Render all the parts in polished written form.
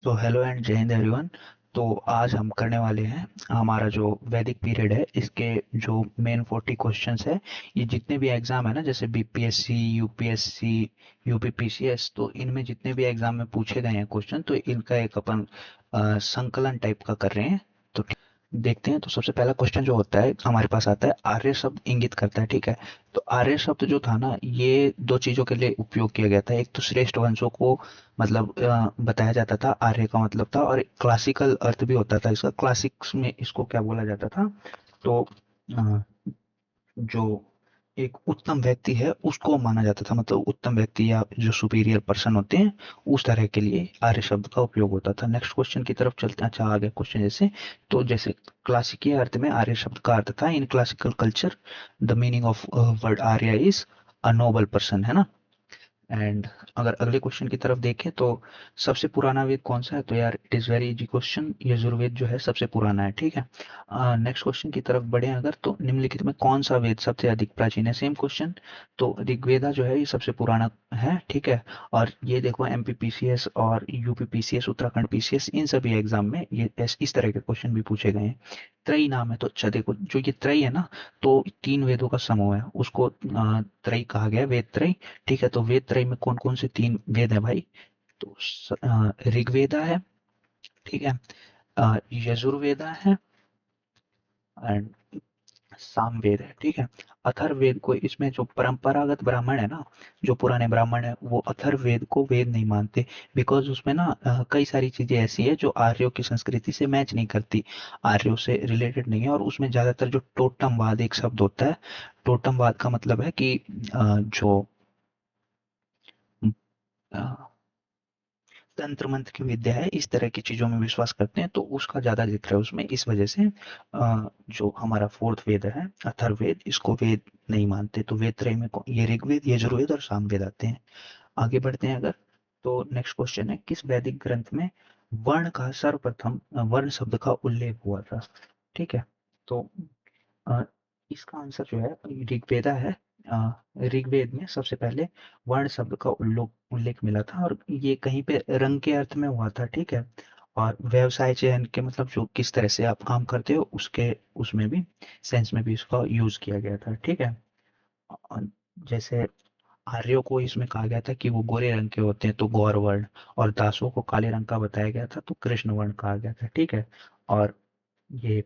तो hello and जय Hind everyone. तो आज हम करने वाले हैं हमारा जो वैदिक पीरियड है इसके जो मेन 40 क्वेश्चंस है। ये जितने भी एग्जाम है ना, जैसे बीपीएससी, यूपीएससी, यूपीपीसीएस, तो इनमें जितने भी एग्जाम में पूछे गए हैं क्वेश्चन, तो इनका एक अपन संकलन टाइप का कर रहे हैं। तो देखते हैं। तो सबसे पहला क्वेश्चन जो होता है हमारे पास आता है, आर्य शब्द इंगित करता है। ठीक है। तो आर्य शब्द जो था ना, ये दो चीजों के लिए उपयोग किया गया था। एक तो श्रेष्ठ वंशों को मतलब बताया जाता था, आर्य का मतलब था, और क्लासिकल अर्थ भी होता था इसका। क्लासिक्स में इसको क्या बोला जाता था, तो अ, जो एक उत्तम व्यक्ति है उसको माना जाता था, मतलब उत्तम व्यक्ति या जो सुपीरियर पर्सन होते हैं उस तरह के लिए आर्य शब्द का उपयोग होता था। नेक्स्ट क्वेश्चन की तरफ चलते हैं। अच्छा, आ गया क्वेश्चन। जैसे तो जैसे क्लासिकीय अर्थ में आर्य शब्द का अर्थ था, in classical culture the meaning of word Arya is a Nobel person, है ना। एंड अगर अगले क्वेश्चन की तरफ देखें तो सबसे पुराना वेद कौन सा है, तो यार it is very easy question, Yajurveda जो है सबसे पुराना है। ठीक है। नेक्स्ट क्वेश्चन की तरफ बढ़े अगर, तो निम्नलिखित में कौन सा वेद सबसे अधिक प्राचीन है, सेम क्वेश्चन। तो ऋग्वेदा जो है ये सबसे पुराना है। ठीक है। और ये देखो एमपीपीसीएस और यूपीपीसीएस, उत्तराखंड पीसीएस, इन सभी एग्जाम में ये इस तरह के क्वेश्चन भी पूछे गए हैं। त्रयी नाम है। तो अच्छा देखो, जो ये त्रयी है ना, तो तीन वेदों का समूह है, उसको त्रयी कहा गया है, वेद त्रयी। ठीक है। तो वेद त्रयी में कौन कौन से तीन वेद है भाई, तो ऋग्वेदा है, ठीक है, यजुर्वेदा है, एंड सामवेद है। ठीक है। अथर्ववेद को, इसमें जो परंपरागत ब्राह्मण है ना, जो पुराने ब्राह्मण है, वो अथर्ववेद को वेद नहीं मानते, बिकॉज उसमें ना कई सारी चीजें ऐसी है जो आर्यों की संस्कृति से मैच नहीं करती, आर्यों से रिलेटेड नहीं है। और उसमें ज्यादातर जो टोटमवाद एक शब्द होता है, टोटमवाद का मतलब है कि जो अ, तंत्र मंत्र की विद्या है, इस तरह की चीजों में विश्वास करते हैं, तो उसका ज्यादा जिक्र है उसमें। इस वजह से जो हमारा फोर्थ वेद है अथर्ववेद, इसको वेद नहीं मानते। तो वेद त्रय में ये ऋग्वेद, यजुर्वेद और सामवेद आते हैं। आगे बढ़ते हैं अगर, तो नेक्स्ट क्वेश्चन है, किस वैदिक ग्रंथ में वर्ण का सर्वप्रथम वर्ण शब्द का उल्लेख हुआ था। ठीक है। तो अ, इसका आंसर जो है ऋग्वेदा है। अ, ऋग्वेद में सबसे पहले वर्ण शब्द का उल्लेख मिला था, और ये कहीं पे रंग के अर्थ में हुआ था। ठीक है। और व्यवसाय चयन के मतलब जो किस तरह से आप काम करते हो उसके, उसमें भी सेंस में भी इसका यूज किया गया था। ठीक है। और जैसे आर्यों को इसमें कहा गया था कि वो गोरे रंग के होते हैं, तो गौर वर्ण, और दासों को काले रंग का बताया गया था, तो कृष्ण वर्ण कहा गया था। ठीक है। और ये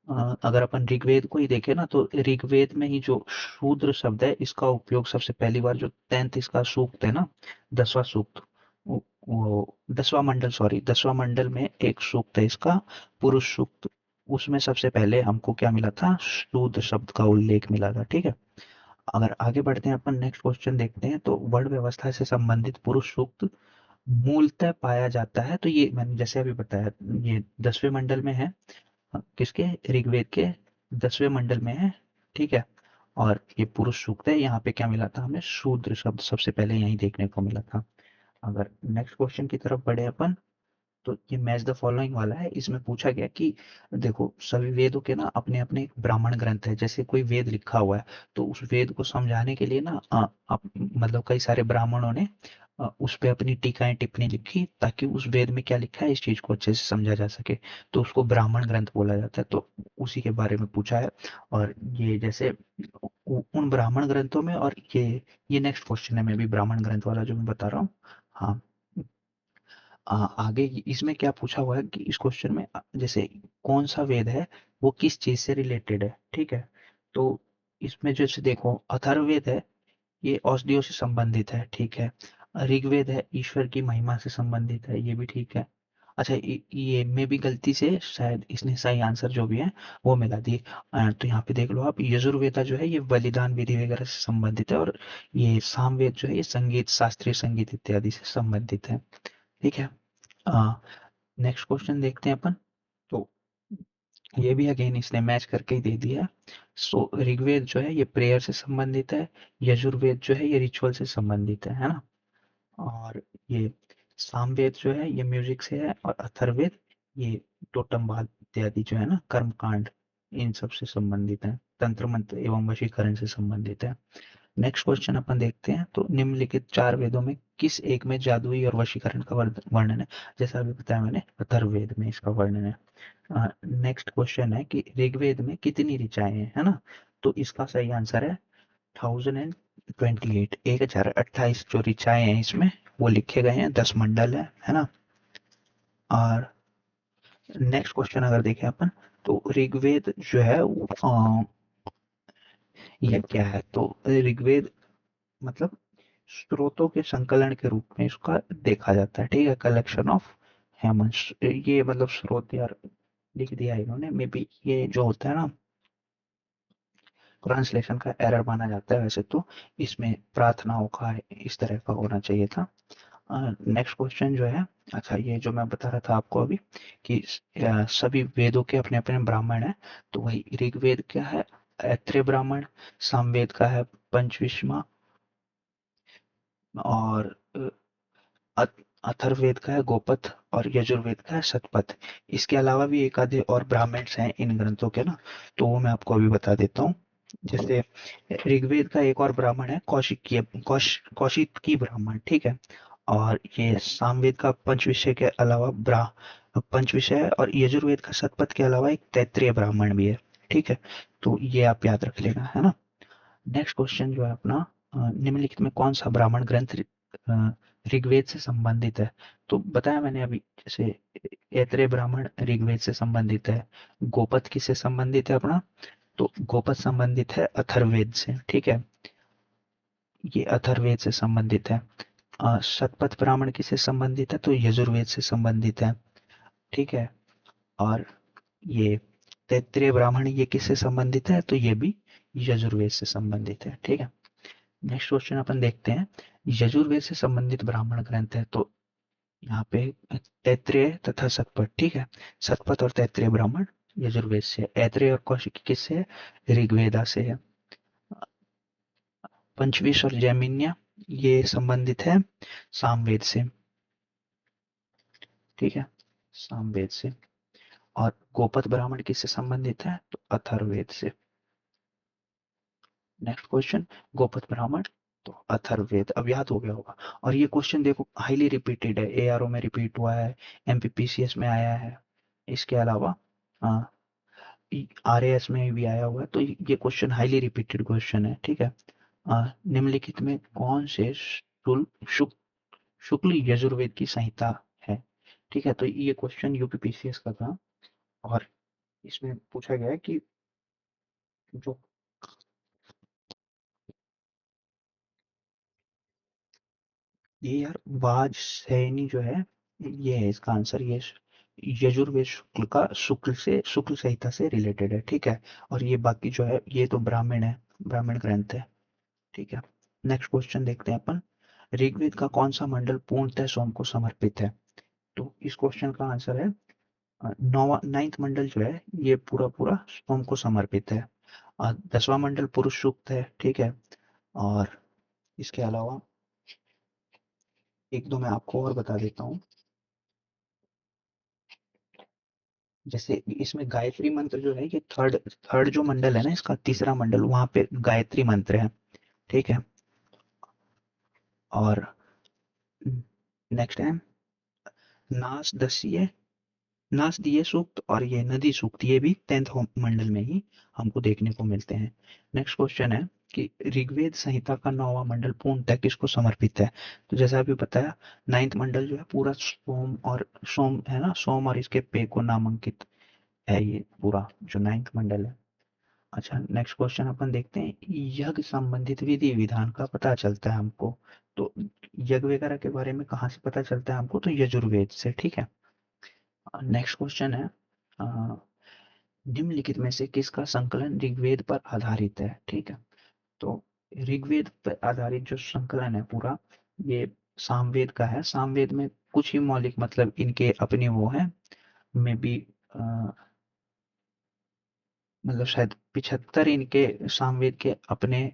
अगर अपन ऋग्वेद को ही देखें ना, तो ऋग्वेद में ही जो शूद्र शब्द है, इसका उपयोग सबसे पहली बार, जो 10th इसका सूक्त है ना, 10वां सूक्त, वो 10वां मंडल, सॉरी 10वां मंडल में एक सूक्त है इसका, पुरुष सूक्त, उसमें सबसे पहले हमको क्या मिला था, शूद्र शब्द का उल्लेख मिला था। ठीक है। अगर आगे बढ़ते हैं अपन, नेक्स्ट क्वेश्चन देखते हैं। तो वर्ण व्यवस्था से संबंधित पुरुष सूक्त मूलतः पाया जाता है, तो ये मैंने जैसे अभी बताया, ये 10वें मंडल में है। किसके, ऋग्वेद के 10वें मंडल में है। ठीक है। और ये पुरुष सूक्त है, यहाँ पे क्या मिला था हमें, शूद्र शब्द सबसे पहले यहीं देखने को मिला था। अगर नेक्स्ट क्वेश्चन की तरफ बढ़े अपन, तो ये मैच द फॉलोइंग वाला है। इसमें पूछा गया कि देखो, सभी वेदों के ना अपने अपने ब्राह्मण ग्रंथ है। जैसे कोई वेद लिखा हुआ है, तो उस वेद को समझाने के लिए ना मतलब कई सारे ब्राह्मणों ने उस पे अपनी टीकाएं टिप्पणी लिखी, ताकि उस वेद में क्या लिखा है इस चीज को अच्छे से समझा जा सके। तो उसको ब्राह्मण ग्रंथ बोला जाता है। तो उसी के बारे में पूछा है। और ये जैसे उन ब्राह्मण ग्रंथों में, और ये नेक्स्ट क्वेश्चन है, मैं भी ब्राह्मण ग्रंथ वाला जो मैं बता रहा हूँ। हाँ। आगे इसमें क्या पूछा हुआ है कि इस क्वेश्चन में जैसे कौन सा वेद है वो किस चीज से रिलेटेड है। ठीक है। तो इसमें जैसे देखो, अथर्ववेद है, ये औषधियों से संबंधित है। ठीक है। ऋग्वेद है, ईश्वर की महिमा से संबंधित है, ये भी ठीक है। अच्छा, ये में भी गलती से शायद इसने सही आंसर जो भी है वो मिला दी। तो यहाँ पे देख लो आप, यजुर्वेदा जो है ये बलिदान विधि वगैरह से संबंधित है, और ये सामवेद जो है ये संगीत, शास्त्रीय संगीत इत्यादि से संबंधित है। ठीक है। नेक्स्ट क्वेश्चन देखते हैं अपन। तो ये भी अगेन इसने मैच करके ही दे दिया। सो ऋग्वेद जो है ये प्रेयर से संबंधित है, यजुर्वेद जो है ये रिचुअल से संबंधित है ना। और ये सामवेद जो है ये म्यूजिक से है, और अथर्ववेद ये टोटमवाद इत्यादि जो है ना, कर्मकांड, इन सब से संबंधित है, तंत्र मंत्र एवं वशीकरण से संबंधित है। नेक्स्ट क्वेश्चन अपन देखते हैं। तो निम्नलिखित 4 वेदों में किस एक में जादुई और वशीकरण का वर्णन है? जैसा अभी बताया मैंने, अथर्ववेद में इसका वर्णन है। नेक्स्ट क्वेश्चन है कि ऋग्वेद में कितनी ऋचाएं हैं, है ना? तो इसका सही आंसर है 1028, 1028 जो ऋचाएं हैं इसमें वो लिखे गए हैं, 10 मंडल है ना? और नेक्स्ट क्वेश्चन अगर देखें अपन, तो ऋग्वेद जो है ये क्या है? तो ऋग्वेद मतलब स्रोतों के संकलन के रूप में इसका देखा जाता है, ठीक है? कलेक्शन ऑफ हेमंस, ये मतलब स्रोत यार लिख दिया है इन्होंने, मे बी ये जो होता है ना, ट्रांसलेशन का एरर माना जाता है वैसे तो। इसमें प्रार्थनाओं का इस तरह का होना चाहिए था। नेक्स्ट क्वेश्चन जो है, अच्छा ये जो मैं बता रहा था आपको अभी कि सभी वेदों के अपने अपने ब्राह्मण हैं। तो वही ऋग्वेद क्या है? ऐत्रेय ब्राह्मण। सामवेद का है पंचविशमा। और अथर्ववेद का है गोपथ। और यजुर्वेद का है शतपथ। इसके अलावा भी एक आधे और ब्राह्मण्स हैं इन ग्रंथों के ना, तो वो मैं आपको अभी बता देता हूँ। जैसे ऋग्वेद का एक और ब्राह्मण है कौशिकीय, कौशिकी ब्राह्मण, ठीक है? और ये सामवेद का पंचविषय के अलावा पंचविषय है, और यजुर्वेद का शतपथ के अलावा एक तैत्रीय ब्राह्मण भी है, ठीक है? तो ये आप याद रख लेना, है ना? नेक्स्ट क्वेश्चन जो है अपना, निम्नलिखित में कौन सा ब्राह्मण ग्रंथ ऋग्वेद से संबंधित है? तो बताया मैंने अभी, जैसे ऐत्रेय ब्राह्मण ऋग्वेद से संबंधित है। गोपथ किससे संबंधित है अपना? तो गोपथ संबंधित है अथर्ववेद से, ठीक है? ये अथर्ववेद से संबंधित है। शतपथ ब्राह्मण किससे संबंधित है? तो यजुर्वेद से संबंधित है, ठीक है? और ये तैत्रीय ब्राह्मण ये किससे संबंधित है? तो ये भी यजुर्वेद से संबंधित है, ठीक है? नेक्स्ट क्वेश्चन अपन देखते हैं। यजुर्वेद से संबंधित ब्राह्मण ग्रंथ है, तो यहाँ पे तैत्रेय तथा शतपथ, ठीक है? शतपथ और तैत्रेय ब्राह्मण यजुर्वेद से, ऐत्रेय और कौशिकी किससे है? ऋग्वेदा से है। पंचविश और जैमिन्य ये संबंधित है सामवेद से, ठीक है? सामवेद से। और गोपथ ब्राह्मण किससे संबंधित है? तो अथर्ववेद से। नेक्स्ट क्वेश्चन, गोपथ ब्राह्मण तो अथर्ववेद, अब याद हो गया होगा। और ये क्वेश्चन देखो हाईली रिपीटेड है, एआरओ में रिपीट हुआ है, एमपीपीसीएस में आया है, इसके अलावा आरएएस में भी आया हुआ है। तो ये क्वेश्चन हाईली रिपीटेड क्वेश्चन है, ठीक है? निम्नलिखित में कौन से शुक्ल यजुर्वेद की संहिता है? ठीक है, तो ये क्वेश्चन यूपीपीसीएस का था। और इसमें पूछा गया है कि जो ये यार वाजसैनी जो है, ये है इसका आंसर। ये यजुर्वेद शुक्ल का शुक्ल संहिता से रिलेटेड है, ठीक है? और ये बाकी जो है ये तो ब्राह्मण है, ब्राह्मण ग्रंथ है, ठीक है? नेक्स्ट क्वेश्चन देखते हैं अपन। ऋग्वेद का कौन सा मंडल पूर्णतः सोम को समर्पित है? तो इस क्वेश्चन का आंसर है नौवा नाइन्थ मंडल जो है ये पूरा पूरा सोम को समर्पित है। 10वां मंडल पुरुष सूक्त है, ठीक है? और इसके अलावा एक दो मैं आपको और बता देता हूँ। जैसे इसमें गायत्री मंत्र जो है, ये थर्ड थर्ड जो मंडल है ना, इसका तीसरा मंडल, वहां पे गायत्री मंत्र है, ठीक है? और नेक्स्ट है नास दस्य नासदीय सूक्त और ये नदी सूक्त, ये भी 10th मंडल में ही हमको देखने को मिलते हैं। नेक्स्ट क्वेश्चन है कि ऋग्वेद संहिता का 9वां मंडल पूर्णतः किसको समर्पित है? तो जैसा अभी बताया, 9th मंडल जो है पूरा सोम और सोम है ना, सोम और इसके पे को नामांकित है ये पूरा जो 9th मंडल है। अच्छा, नेक्स्ट क्वेश्चन अपन देखते हैं। यज्ञ संबंधित विधि विधान का पता चलता है हमको, तो यज्ञ वगैरह के बारे में कहाँ से पता चलता है हमको? तो यजुर्वेद से, ठीक है? नेक्स्ट क्वेश्चन है, निम्नलिखित में से किसका संकलन ऋग्वेद पर आधारित है? ठीक है, तो ऋग्वेद पर आधारित जो संकलन है पूरा, ये सामवेद का है। सामवेद में कुछ ही मौलिक मतलब इनके अपने वो हैं, में भी मतलब शायद 75 इनके सामवेद के अपने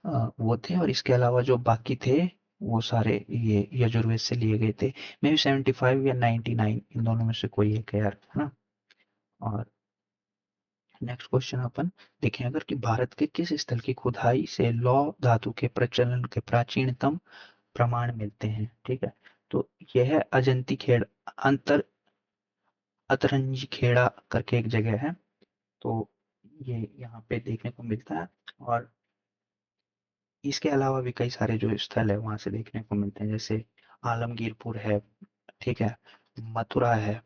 वो थे, और इसके अलावा जो बाकी थे वो सारे ये यजुर्वेद से लिए गए थे। मे बी 75 या 99, इन दोनों में से कोई एक है यार, है ना? और नेक्स्ट क्वेश्चन अपन देखें अगर कि भारत के किस स्थल की खुदाई से लौह धातु के प्रचलन के प्राचीनतम प्रमाण मिलते हैं। ठीक है, तो यह है अजंती खेड़, अंतर अतरंजी खेड़ा करके एक जगह है। तो ये यहाँ पे देखने को मिलता है, और इसके अलावा भी कई सारे जो स्थल है वहां से देखने को मिलते हैं, जैसे आलमगीरपुर है, ठीक है, मथुरा है,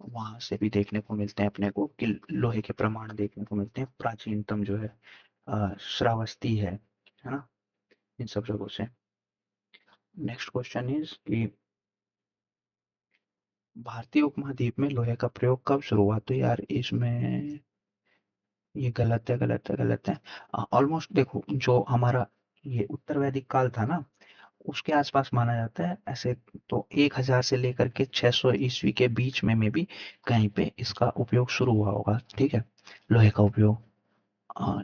वहां से भी देखने को मिलते हैं अपने को कि लोहे के प्रमाण देखने को मिलते हैं। प्राचीनतम जो है श्रावस्ती है ना, इन सब जगहों से। नेक्स्ट क्वेश्चन इज कि भारतीय उपमहाद्वीप में लोहे का प्रयोग कब शुरू हुआ। तो यार इसमें ये गलत है, गलत है, गलत है। ऑलमोस्ट देखो, जो हमारा ये उत्तर वैदिक काल था ना, उसके आसपास माना जाता है ऐसे। तो 1000 से लेकर के 600 ईस्वी के बीच में भी कहीं पे इसका उपयोग शुरू हुआ होगा। ठीक है, लोहे का उपयोग।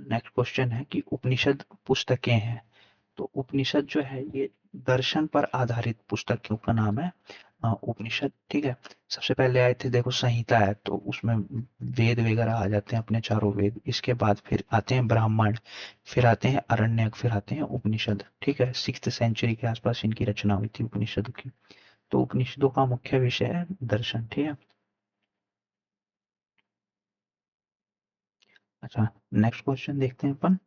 नेक्स्ट क्वेश्चन है कि उपनिषद पुस्तकें हैं, तो उपनिषद जो है ये दर्शन पर आधारित पुस्तकों का नाम है, उपनिषद। ठीक है, सबसे पहले आए थे देखो संहिता है, तो उसमें वेद वगैरह आ जाते हैं अपने चारों वेद। इसके बाद फिर आते हैं ब्राह्मण, फिर आते हैं अरण्यक, फिर आते हैं उपनिषद। ठीक है, 6th सेंचुरी के आसपास इनकी रचना हुई थी उपनिषदों की। तो उपनिषदों का मुख्य विषय है दर्शन। ठीक है। अच्छा, नेक्स्ट क्वेश्चन देखते हैं अपन।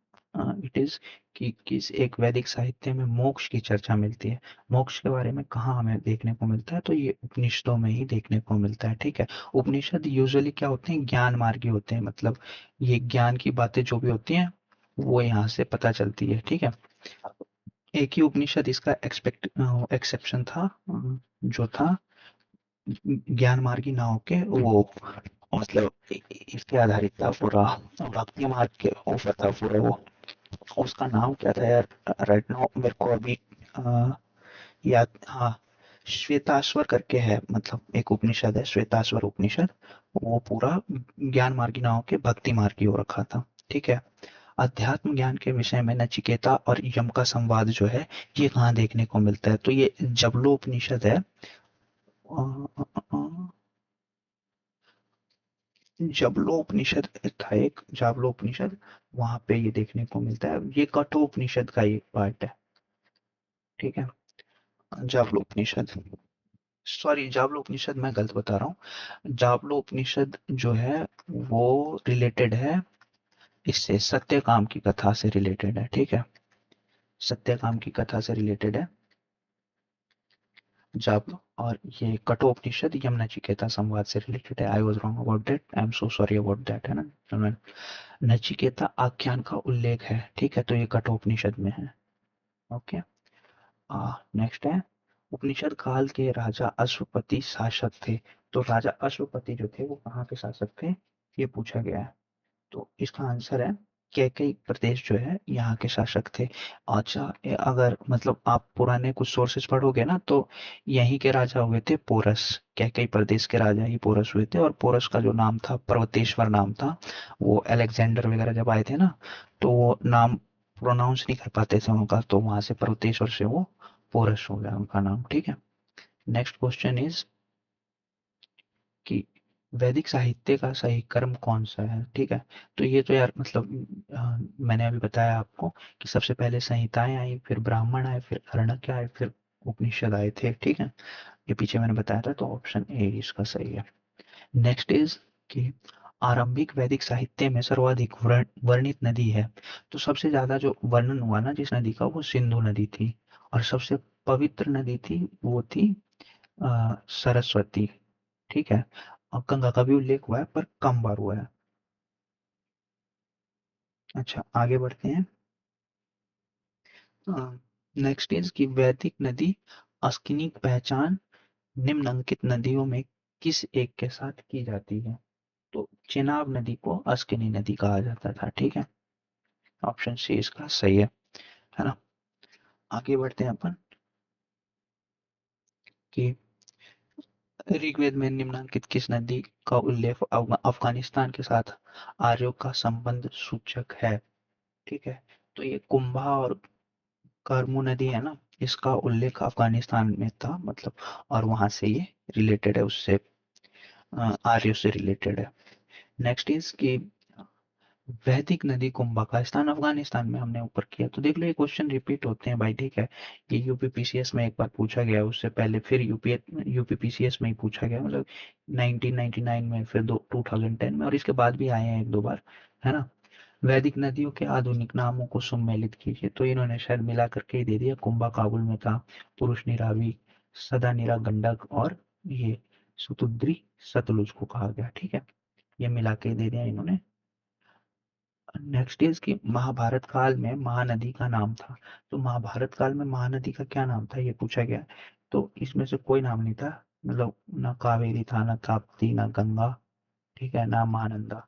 इट इज कि किस एक वैदिक साहित्य में मोक्ष की चर्चा मिलती है। मोक्ष के बारे में कहाँ हमें देखने को मिलता है, तो ये उपनिषदों में ही देखने को मिलता है। ठीक है, उपनिषद यूजुअली क्या होते हैं, ज्ञान मार्गी होते हैं, मतलब ये ज्ञान की बातें जो भी होती हैं वो यहाँ से पता चलती है। ठीक है, एक ही उपनिषद इसका एक्सेप्शन था, जो था ज्ञान मार्गी ना होके वो, मतलब इसके आधारित था पूरा, भक्ति मार्ग के ऊपर था पूरा वो। उसका नाम क्या था यार, राइट नाउ मेरे को अभी याद, हाँ, श्वेताश्वर करके है, मतलब एक उपनिषद है श्वेताश्वर उपनिषद। वो पूरा ज्ञान मार्गी ना होके भक्ति मार्गी हो रखा था। ठीक है, अध्यात्म ज्ञान के विषय में नचिकेता और यम का संवाद जो है, ये कहाँ देखने को मिलता है, तो ये जबलोपनिषद है। जबलोपनिषद था एक, जाबलोपनिषद, वहां पे ये देखने को मिलता है। ये कठोपनिषद का एक पार्ट है। ठीक है, जाबलोपनिषद, सॉरी जाबलोपनिषद मैं गलत बता रहा हूँ। जाबलोपनिषद जो है वो रिलेटेड है इससे, सत्यकाम की कथा से रिलेटेड है। ठीक है, सत्यकाम की कथा से रिलेटेड है जाबलो। और ये कठोपनिषद यम नचिकेता संवाद से रिलेटेड है। I was wrong about that, I am so sorry about that, है ना। नचिकेता आख्यान का उल्लेख है। ठीक है, तो ये कठोपनिषद में है। ओके, नेक्स्ट है उपनिषद काल के राजा अश्वपति शासक थे। तो राजा अश्वपति जो थे वो कहाँ के शासक थे, ये पूछा गया है। तो इसका आंसर है कैकई प्रदेश जो है यहाँ के शासक थे। अच्छा, अगर मतलब आप पुराने कुछ सोर्सेज पढ़ोगे ना, तो यहीं के राजा हुए थे पोरस। कैकई प्रदेश के राजा ही पोरस हुए थे, और पोरस का जो नाम था पर्वतेश्वर नाम था। वो अलेक्जेंडर वगैरह जब आए थे ना, तो वो नाम प्रोनाउंस नहीं कर पाते थे उनका, तो वहां से पर्वतेश्वर से वो पोरस हो गया उनका नाम। ठीक है, नेक्स्ट क्वेश्चन इज कि वैदिक साहित्य का सही कर्म कौन सा है। ठीक है, तो ये तो यार मतलब मैंने अभी बताया आपको कि सबसे पहले संहिताएं आई, फिर ब्राह्मण आए, फिर अरण्यक आए, फिर उपनिषद आए थे। ठीक है, ये पीछे मैंने बताया था, तो ऑप्शन ए इसका सही है। नेक्स्ट इज कि आरंभिक वैदिक साहित्य में सर्वाधिक वर्णित नदी है। तो सबसे ज्यादा जो वर्णन हुआ ना जिस नदी का, वो सिंधु नदी थी। और सबसे पवित्र नदी थी वो थी सरस्वती। ठीक है, और गंगा का भी उल्लेख हुआ है पर कम बार हुआ है। अच्छा, आगे बढ़ते हैं। नेक्स्ट इज कि वैदिक नदी अस्किनी की पहचान निम्नलिखित नदियों में किस एक के साथ की जाती है। तो चेनाब नदी को अस्किनी नदी कहा जाता था। ठीक है, ऑप्शन सी इसका सही है ना। आगे बढ़ते हैं अपन कि ऋग्वेद में निम्नलिखित किस नदी का उल्लेख अफगानिस्तान के साथ आर्यों का संबंध सूचक है। ठीक है, तो ये कुंभा और करमू नदी है ना, इसका उल्लेख अफगानिस्तान में था, मतलब, और वहां से ये रिलेटेड है उससे, आर्यों से रिलेटेड है। नेक्स्ट इज कि वैदिक नदी कुंभा का स्थान अफगानिस्तान में हमने ऊपर किया। तो देख लो ये क्वेश्चन रिपीट होते हैं भाई, ठीक है। ये यूपीपीसीएस में एक बार पूछा गया, उससे पहले फिर यूपीपीसीएस में ही पूछा गया, मतलब 1999 में, फिर 2010 में, और इसके बाद भी आए हैं एक दो बार, है ना। वैदिक नदियों के आधुनिक नामों को सम्मिलित कीजिए। तो इन्होंने शायद मिला करके ही दे दिया। कुंभा काबुल में था, पुरुष रावी, सदानीरा गंडक, और ये सुतुद्री सतलुज को कहा गया, ठीक है। ये मिला के दे दिया इन्होंने। नेक्स्ट इज कि महाभारत काल में महानदी का नाम था। तो महाभारत काल में महानदी का क्या नाम था ये पूछा गया। तो इसमें से कोई नाम नहीं था, मतलब ना कावेरी था, ना ताप्ती, ना गंगा, ठीक है, ना महानंदा।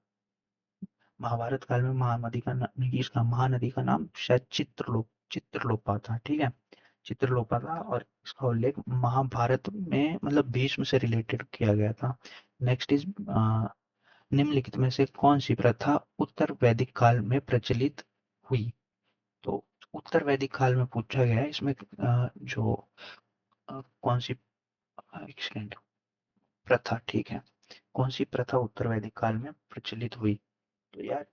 महाभारत काल में इसका महानदी का नाम शायद चित्रलोपा था, ठीक है। चित्रलोपा था, और इसका उल्लेख महाभारत में मतलब भीष्म से रिलेटेड किया गया था। नेक्स्ट इज निम्नलिखित में से कौन सी प्रथा उत्तर वैदिक काल में प्रचलित हुई। तो उत्तर वैदिक काल में पूछा गया है इसमें, जो कौन सी, एक सेकंड, प्रथा, ठीक है, कौन सी प्रथा उत्तर वैदिक काल में प्रचलित हुई। तो यार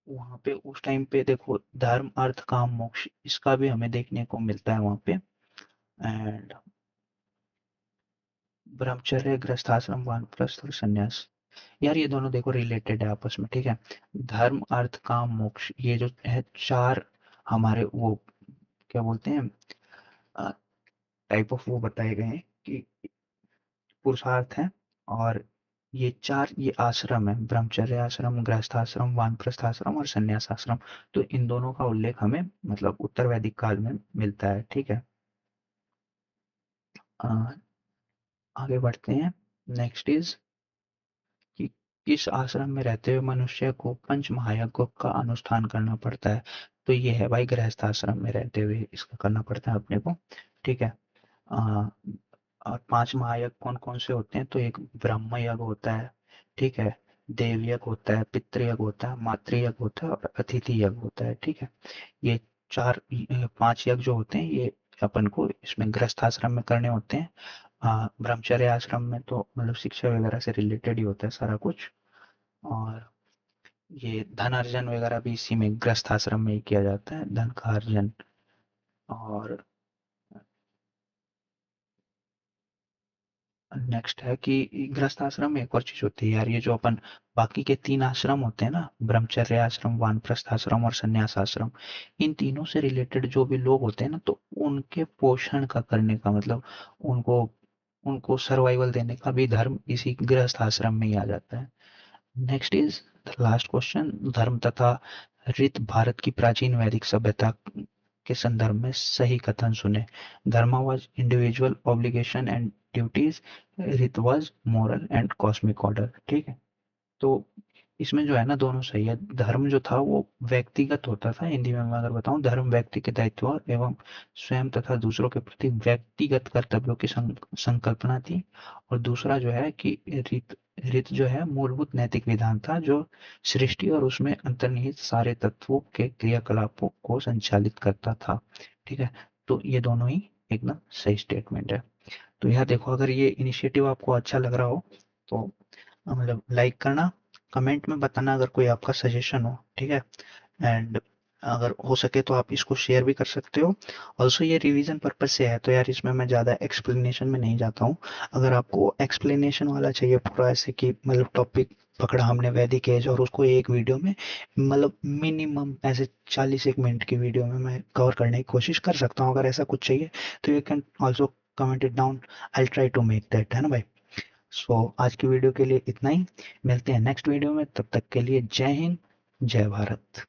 वहां पे उस टाइम पे देखो, धर्म अर्थ काम मोक्ष, इसका भी हमें देखने को मिलता है वहां पे। एंड ब्रह्मचर्य, गृहस्थाश्रम, वानप्रस्थ और संन्यास, यार ये दोनों देखो रिलेटेड है आपस में, ठीक है। धर्म अर्थ काम मोक्ष, ये जो है चार हमारे वो क्या बोलते हैं, टाइप ऑफ वो बताए गए हैं कि पुरुषार्थ है। और ये चार ये आश्रम है, ब्रह्मचर्य आश्रम, गृहस्थाश्रम, वानप्रस्थ आश्रम और संन्यास आश्रम। तो इन दोनों का उल्लेख हमें मतलब उत्तर वैदिक काल में मिलता है, ठीक है। अ, आगे बढ़ते हैं। नेक्स्ट इज कि किस आश्रम में रहते हुए मनुष्य को पंच महायज्ञों का अनुष्ठान करना पड़ता है। तो ये है भाई गृहस्थ आश्रम में रहते हुए इसका करना पड़ता है अपने को, ठीक है। अ, और पांच महायज्ञ कौन कौन से होते हैं, तो एक ब्रह्म यज्ञ होता है, ठीक है, देव यज्ञ होता है, पितृयज्ञ होता है, मातृयज्ञ होता है, और अतिथि यज्ञ होता है, ठीक है। ये चार पांच यज्ञ जो होते हैं ये अपन को इसमें गृहस्थ आश्रम में करने होते हैं। ब्रह्मचर्य आश्रम में तो मतलब शिक्षा वगैरह से रिलेटेड ही होता है सारा कुछ। और ये धन अर्जन वगैरह भी इसी में गृहस्थ आश्रम में ही किया जाता है, धन का अर्जन। और नेक्स्ट है कि गृहस्थ आश्रम में एक और चीज होती है यार, ये जो अपन बाकी के तीन आश्रम होते हैं ना, ब्रह्मचर्य आश्रम, वानप्रस्थ आश्रम और संन्यास आश्रम, इन तीनों से रिलेटेड जो भी लोग होते हैं ना, तो उनके पोषण का करने का मतलब उनको उनको सर्वाइवल देने का भी धर्म इसी गृहस्थ आश्रम में ही आ जाता है। Next is the last question, धर्म तथा रीत भारत की प्राचीन वैदिक सभ्यता के संदर्भ में सही कथन सुने। Dharma was individual obligation and duties, rita was moral and cosmic order, ठीक है। तो इसमें जो है ना दोनों सही है। धर्म जो था वो व्यक्तिगत होता था, हिंदी में मैं अगर बताऊं, धर्म व्यक्ति के दायित्व एवं स्वयं तथा दूसरों के प्रति व्यक्तिगत कर्तव्यों की संकल्पना थी। और दूसरा जो है कि रीत रीत जो है मूलभूत नैतिक विधान था, जो सृष्टि और उसमें अंतर्निहित सारे तत्वों के क्रियाकलापों को संचालित करता था, ठीक है। तो ये दोनों ही एकदम सही स्टेटमेंट है। तो यार देखो, अगर ये इनिशिएटिव आपको अच्छा लग रहा हो तो मतलब लाइक करना, कमेंट में बताना अगर कोई आपका सजेशन हो, ठीक है। एंड अगर हो सके तो आप इसको शेयर भी कर सकते हो। ऑल्सो ये रिवीजन पर्पज से है, तो यार इसमें मैं ज़्यादा एक्सप्लेनेशन में नहीं जाता हूँ। अगर आपको एक्सप्लेनेशन वाला चाहिए पूरा, ऐसे कि मतलब टॉपिक पकड़ा हमने वैदिक एज और उसको एक वीडियो में मतलब मिनिमम ऐसे 40 एक मिनट की वीडियो में मैं कवर करने की कोशिश कर सकता हूँ। अगर ऐसा कुछ चाहिए तो you can also comment it down, I try to make that, है ना भाई। सो आज की वीडियो के लिए इतना ही, मिलते हैं नेक्स्ट वीडियो में, तब तक के लिए जय हिंद, जय भारत।